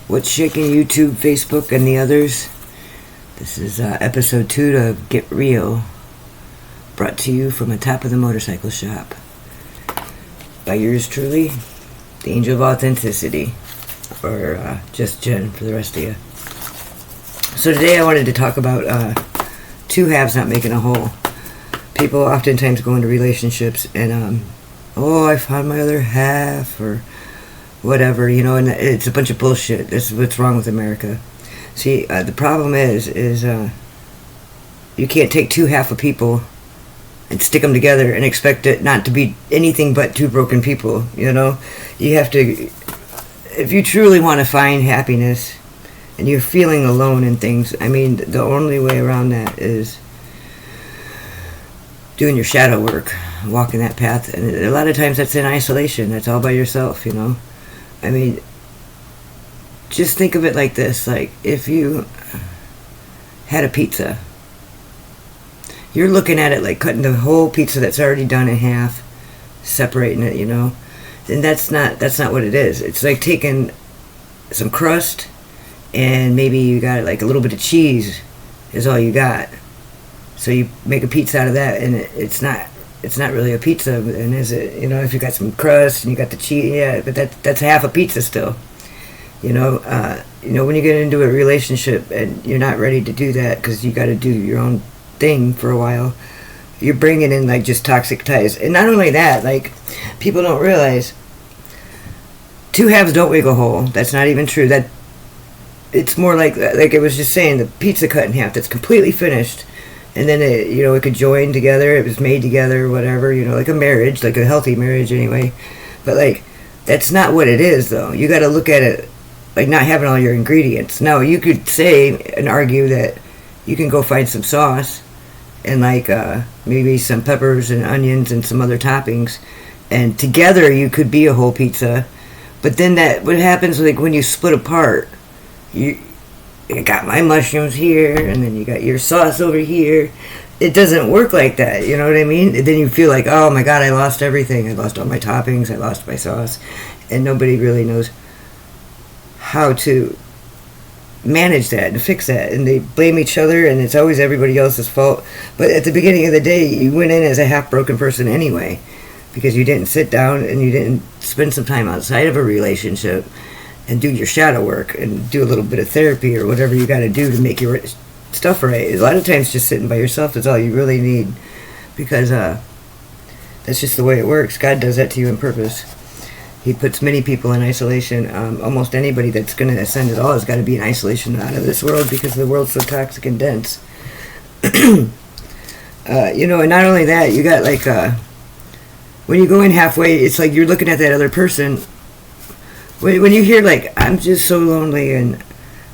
What's shaking YouTube, Facebook, and the others? This is episode 2 of Get Real, brought to you from the top of the motorcycle shop. By yours truly, the Angel of Authenticity, or just Jen for the rest of you. So today I wanted to talk about two halves not making a whole. People oftentimes go into relationships and, I found my other half, or whatever, and it's a bunch of bullshit. That's what's wrong with America. See, the problem is you can't take two half of people and stick them together and expect it not to be anything but two broken people, You have to, if you truly want to find happiness and you're feeling alone and things, the only way around that is doing your shadow work, walking that path. And a lot of times that's in isolation. That's all by yourself, just think of it like this. Like, if you had a pizza, you're looking at it like cutting the whole pizza that's already done in half, separating it, then that's not what it is. It's like taking some crust and maybe you got like a little bit of cheese is all you got. So you make a pizza out of that, and it's not really a pizza, and is it? If you got some crust and you got the cheese, yeah, but that's half a pizza still. When you get into a relationship and you're not ready to do that because you got to do your own thing for a while, you're bringing in like just toxic ties. And not only that, like, people don't realize two halves don't make a whole. That's not even true. That it's more like I was just saying, the pizza cut in half that's completely finished. And then it could join together. It was made together, whatever, like a marriage, like a healthy marriage anyway. But like, that's not what it is, though. You got to look at it like not having all your ingredients. Now, you could say and argue that you can go find some sauce and like maybe some peppers and onions and some other toppings, and together you could be a whole pizza. But then what happens like when you split apart, you got my mushrooms here, and then you got your sauce over here. It doesn't work like that, you know what I mean? And then you feel like, oh my God, I lost everything. I lost all my toppings, I lost my sauce. And nobody really knows how to manage that and fix that. And they blame each other, and it's always everybody else's fault. But at the beginning of the day, you went in as a half-broken person anyway, because you didn't sit down and you didn't spend some time outside of a relationship and do your shadow work and do a little bit of therapy or whatever you got to do to make your stuff right. A lot of times just sitting by yourself is all you really need, because that's just the way it works. God does that to you on purpose. He puts many people in isolation. Almost anybody that's going to ascend at all has got to be in isolation out of this world, because the world's so toxic and dense. And not only that, you got like, when you go in halfway, it's like you're looking at that other person. When you hear like, I'm just so lonely and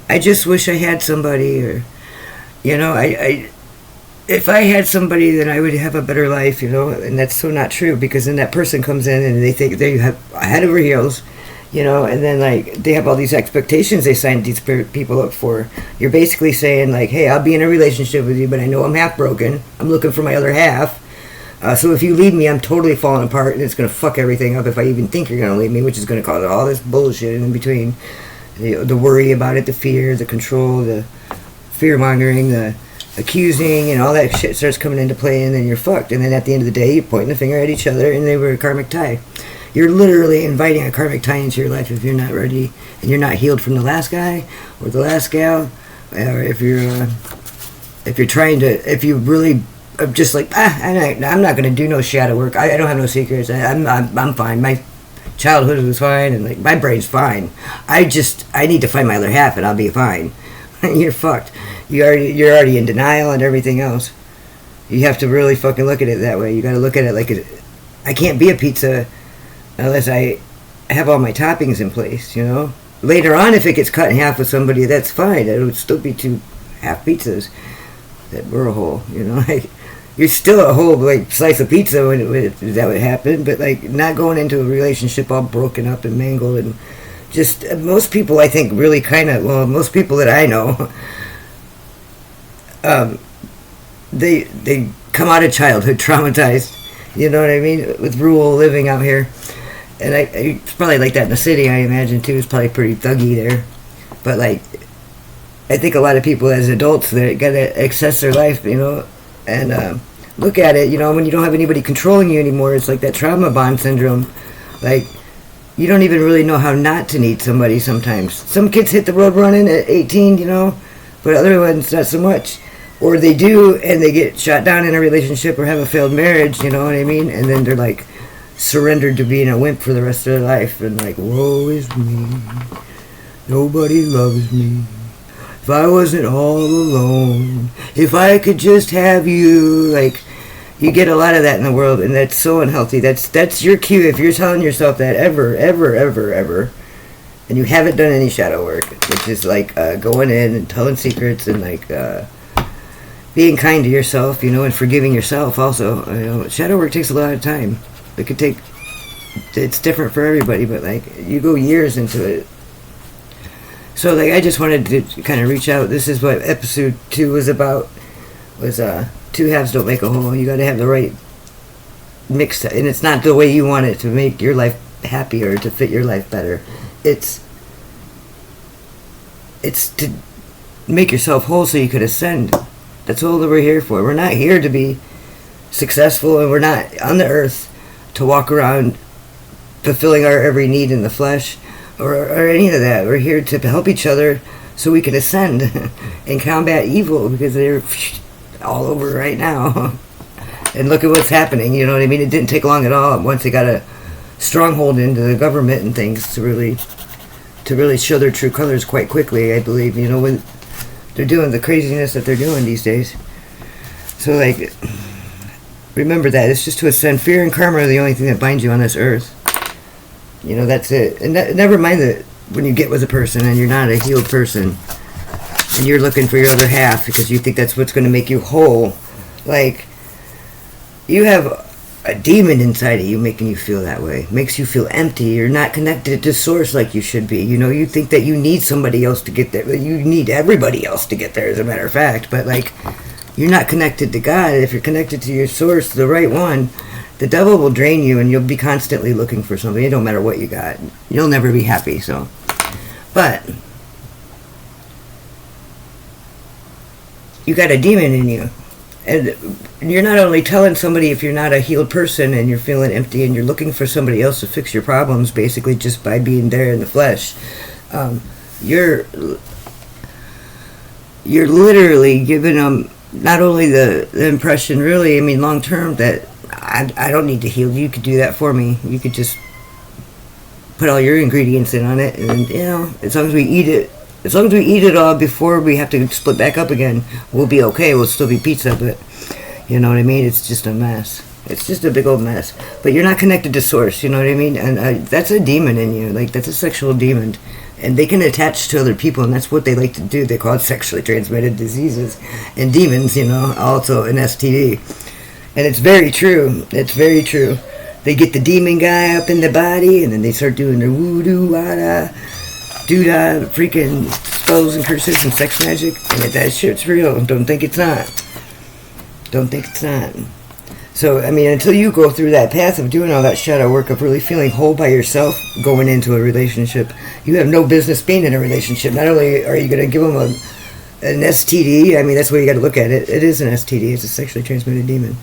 I just wish I had somebody, or if I had somebody, then I would have a better life, and that's so not true, because then that person comes in and they think they have head over heels, and then like they have all these expectations they signed these people up for. You're basically saying like, hey, I'll be in a relationship with you, but I know I'm half broken. I'm looking for my other half. So if you leave me, I'm totally falling apart, and it's going to fuck everything up if I even think you're going to leave me, which is going to cause all this bullshit in between. The worry about it, the fear, the control, the fear-mongering, the accusing, and all that shit starts coming into play, and then you're fucked. And then at the end of the day, you're pointing the finger at each other, and they were a karmic tie. You're literally inviting a karmic tie into your life if you're not ready, and you're not healed from the last guy or the last gal, or if you really... I'm just like, I'm not going to do no shadow work. I don't have no secrets. I'm fine. My childhood was fine, and like my brain's fine. I need to find my other half, and I'll be fine. You're fucked. You're already in denial and everything else. You have to really fucking look at it that way. You got to look at it like I can't be a pizza unless I have all my toppings in place. Later on, if it gets cut in half with somebody, that's fine. It would still be two half pizzas that were a whole. Like, you're still a whole like slice of pizza when that would happen, but like not going into a relationship all broken up and mangled. And just most people, I think, really most people that I know, they come out of childhood traumatized, you know what I mean, with rural living out here. And it's probably like that in the city, I imagine, too. It's probably pretty thuggy there. But like, I think a lot of people as adults, they gotta access their life, and look at it, when you don't have anybody controlling you anymore. It's like that trauma bond syndrome. Like, you don't even really know how not to need somebody sometimes. Some kids hit the road running at 18, but other ones not so much. Or they do, and they get shot down in a relationship or have a failed marriage, you know what I mean? And then they're like surrendered to being a wimp for the rest of their life, and like, woe is me, nobody loves me. If I wasn't all alone, if I could just have you, like, you get a lot of that in the world, and that's so unhealthy. That's your cue if you're telling yourself that ever, and you haven't done any shadow work, which is like going in and telling secrets and like being kind to yourself, and forgiving yourself also. Shadow work takes a lot of time. It's different for everybody, but like you go years into it. So like I just wanted to kind of reach out. This is what episode 2 was about. Was two halves don't make a whole. You got to have the right mix, and it's not the way you want it to make your life happier, to fit your life better. It's to make yourself whole so you could ascend. That's all that we're here for. We're not here to be successful, and we're not on the earth to walk around fulfilling our every need in the flesh or any of that. We're here to help each other so we can ascend and combat evil, because they're all over right now. And look at what's happening, you know what I mean? It didn't take long at all once they got a stronghold into the government and things to really show their true colors quite quickly, I believe, when they're doing the craziness that they're doing these days. So like, remember that. It's just to ascend. Fear and karma are the only thing that binds you on this earth. That's it. And never mind that when you get with a person and you're not a healed person and you're looking for your other half because you think that's what's going to make you whole. Like, you have a demon inside of you making you feel that way. Makes you feel empty. You're not connected to source like you should be. You think that you need somebody else to get there. You need everybody else to get there, as a matter of fact. But like, you're not connected to God. If you're connected to your source, the right one, the devil will drain you and you'll be constantly looking for something. It don't matter what you got. You'll never be happy. So, but you got a demon in you. And you're not only telling somebody, if you're not a healed person and you're feeling empty and you're looking for somebody else to fix your problems, basically just by being there in the flesh, you're literally giving them not only the impression, really, I mean, long term, that I don't need to heal. You could do that for me. You could just put all your ingredients in on it, and as long as we eat it. As long as we eat it all before we have to split back up again, we'll be okay. We'll still be pizza, but you know what I mean? It's just a mess. It's just a big old mess. But you're not connected to source, you know what I mean? And that's a demon in you. Like, that's a sexual demon. And they can attach to other people, and that's what they like to do. They call it sexually transmitted diseases. And demons, also an STD. And it's very true. It's very true. They get the demon guy up in the body, and then they start doing their woo-doo, wada, doodah, freaking spells and curses and sex magic. And that shit's real. Don't think it's not. Don't think it's not. So, I mean, until you go through that path of doing all that shadow work, of really feeling whole by yourself going into a relationship, you have no business being in a relationship. Not only are you going to give them an STD, I mean, that's the way you got to look at it. It is an STD. It's a sexually transmitted demon.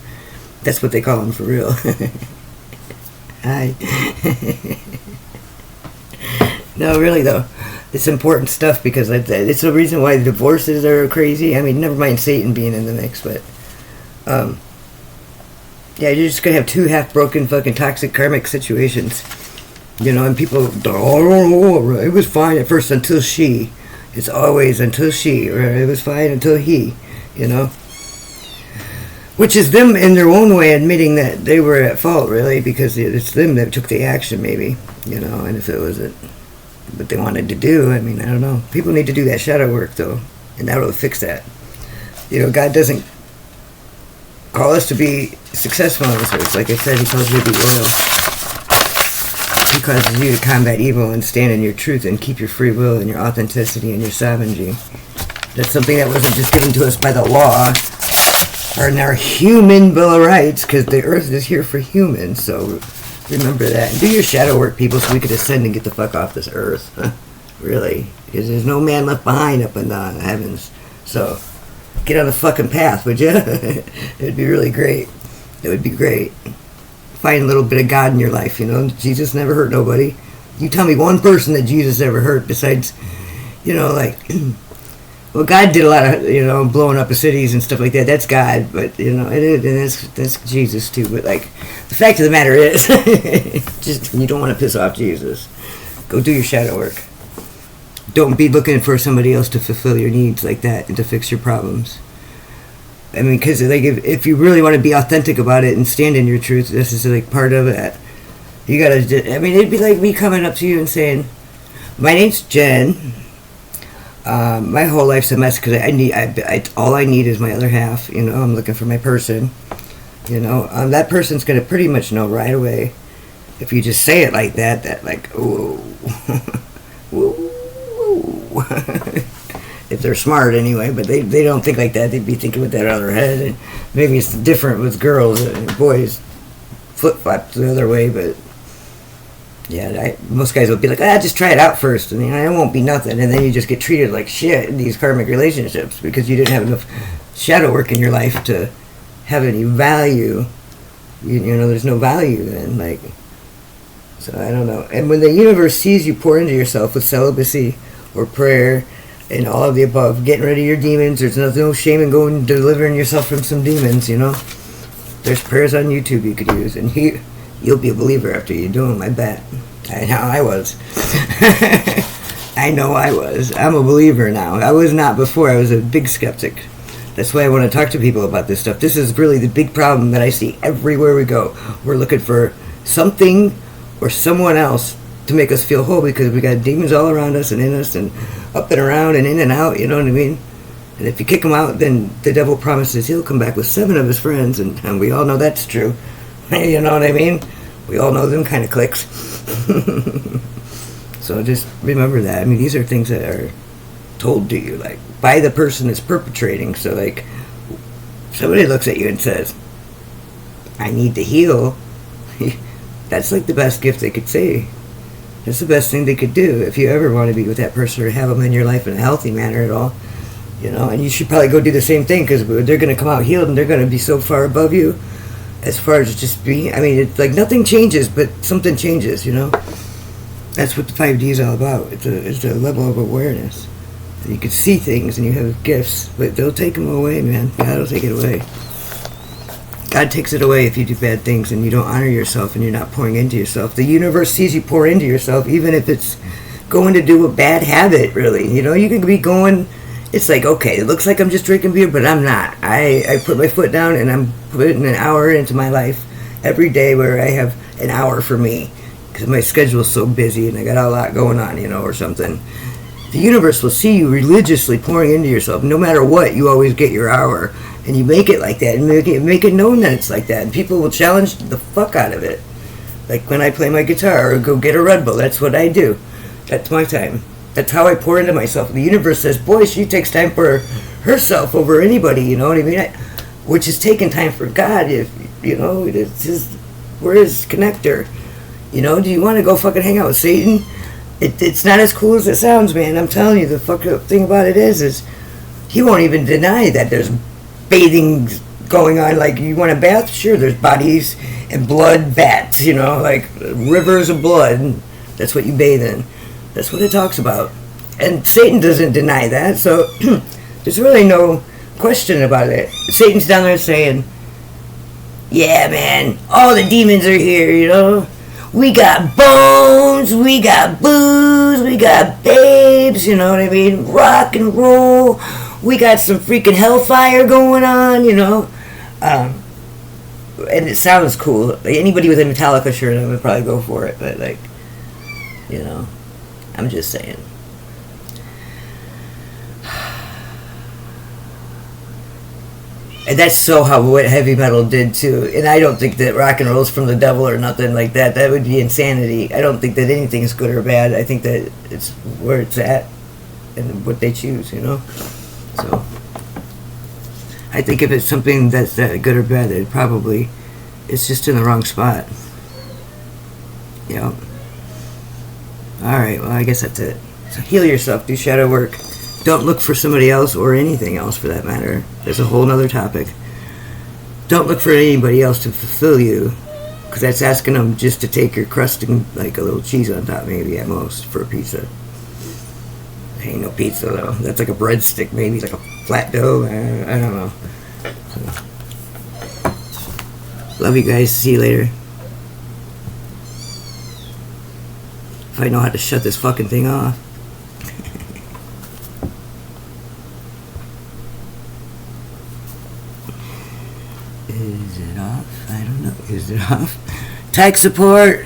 That's what they call them for real. Hi. No, really though, it's important stuff, because it's the reason why divorces are crazy. I mean, never mind Satan being in the mix, but yeah, you're just gonna have two half-broken, fucking toxic karmic situations, and people, it was fine at first until she. It's always until she, or it was fine until he, Which is them in their own way admitting that they were at fault, really, because it's them that took the action, maybe, and if it wasn't what they wanted to do, I mean, I don't know. People need to do that shadow work, though, and that'll fix that. God doesn't call us to be successful on this earth. Like I said, he calls you to be loyal. He causes you to combat evil and stand in your truth and keep your free will and your authenticity and your sovereignty. That's something that wasn't just given to us by the law or in our human Bill of Rights, because the earth is here for humans, so remember that. And do your shadow work, people, so we could ascend and get the fuck off this earth. Really. because there's no man left behind up in the heavens. So get on the fucking path, would you? It would be really great. It would be great. Find a little bit of God in your life, you know. Jesus never hurt nobody. You tell me one person that Jesus ever hurt besides, you know, like, well, God did a lot of, you know, blowing up the cities and stuff like that. That's God, but, you know, that's Jesus too. But, like, the fact of the matter is, just, you don't want to piss off Jesus. Go do your shadow work. Don't be looking for somebody else to fulfill your needs like that and to fix your problems. I mean, because like if you really want to be authentic about it and stand in your truth, this is like part of it. You gotta. I mean, it'd be like me coming up to you and saying, "My name's Jen. My whole life's a mess because all I need is my other half. You know, I'm looking for my person. You know, that person's gonna pretty much know right away if you just say it like that. That like, oh, whoa." If they're smart anyway, but they don't think like that. They'd be thinking with that other head. And maybe it's different with girls. Boys flip-flop the other way, but yeah, most guys will be like, just try it out first, and it won't be nothing. And then you just get treated like shit in these karmic relationships because you didn't have enough shadow work in your life to have any value. You know, there's no value then, like. So I don't know. And when the universe sees you pour into yourself with celibacy or prayer and all of the above, getting rid of your demons, there's no shame in going and delivering yourself from some demons, you know. There's prayers on YouTube you could use, and you'll be a believer after you do them, I bet. I know I was. I know I was. I'm a believer now. I was not before. I was a big skeptic. That's why I want to talk to people about this stuff. This is really the big problem that I see everywhere we go. We're looking for something or someone else to make us feel whole because we got demons all around us and in us and up and around and in and out, you know what I mean? And if you kick him out, then the devil promises he'll come back with 7 of his friends, and we all know that's true. You know what I mean? We all know them kind of cliques. So just remember that. I mean, these are things that are told to you, like, by the person that's perpetrating. So, like, somebody looks at you and says, I need to heal. That's like the best gift they could say. That's the best thing they could do if you ever want to be with that person or have them in your life in a healthy manner at all. You know, and you should probably go do the same thing because they're going to come out healed and they're going to be so far above you as far as just being. I mean, it's like nothing changes, but something changes, you know. That's what the 5D is all about. It's a level of awareness. You can see things and you have gifts, but they'll take them away, man. God will take it away. God takes it away if you do bad things and you don't honor yourself and you're not pouring into yourself. The universe sees you pour into yourself, even if it's going to do a bad habit, really. You know, you can be going, it's like, okay, it looks like I'm just drinking beer, but I'm not. I put my foot down and I'm putting an hour into my life every day where I have an hour for me because my schedule's so busy and I got a lot going on, you know, or something. The universe will see you religiously pouring into yourself. No matter what, you always get your hour. And you make it like that, and make it known that it's like that. And people will challenge the fuck out of it. Like when I play my guitar or go get a Red Bull, that's what I do. That's my time. That's how I pour into myself. The universe says, boy, she takes time for herself over anybody, you know what I mean? Which is taking time for God, if you know, we're his connector. You know, do you want to go fucking hang out with Satan? It's not as cool as it sounds, man. I'm telling you, the fucked up thing about it is he won't even deny that there's bathing going on. Like, you want a bath? Sure, there's bodies and blood vats, you know, like rivers of blood. That's what you bathe in. That's what it talks about. And Satan doesn't deny that, so there's really no question about it. Satan's down there saying, yeah, man, all the demons are here, you know. We got bones, we got booze, we got babes, you know what I mean? Rock and roll. We got some freaking hellfire going on, you know. And it sounds cool. Like anybody with a Metallica shirt, I would probably go for it. But, like, you know, I'm just saying. And that's so what heavy metal did, too. And I don't think that rock and roll's from the devil or nothing like that. That would be insanity. I don't think that anything's good or bad. I think that it's where it's at and what they choose, you know. So, I think if it's something that's that good or bad, it's just in the wrong spot. Yep. Alright, well, I guess that's it. So heal yourself. Do shadow work. Don't look for somebody else or anything else for that matter. There's a whole nother topic. Don't look for anybody else to fulfill you, because that's asking them just to take your crust and like a little cheese on top, maybe at most, for a pizza. Ain't no pizza though. That's like a breadstick, maybe like a flat dough. I don't know. So, love you guys. See you later. If I know how to shut this fucking thing off. Is it off? I don't know. Is it off? Tech support.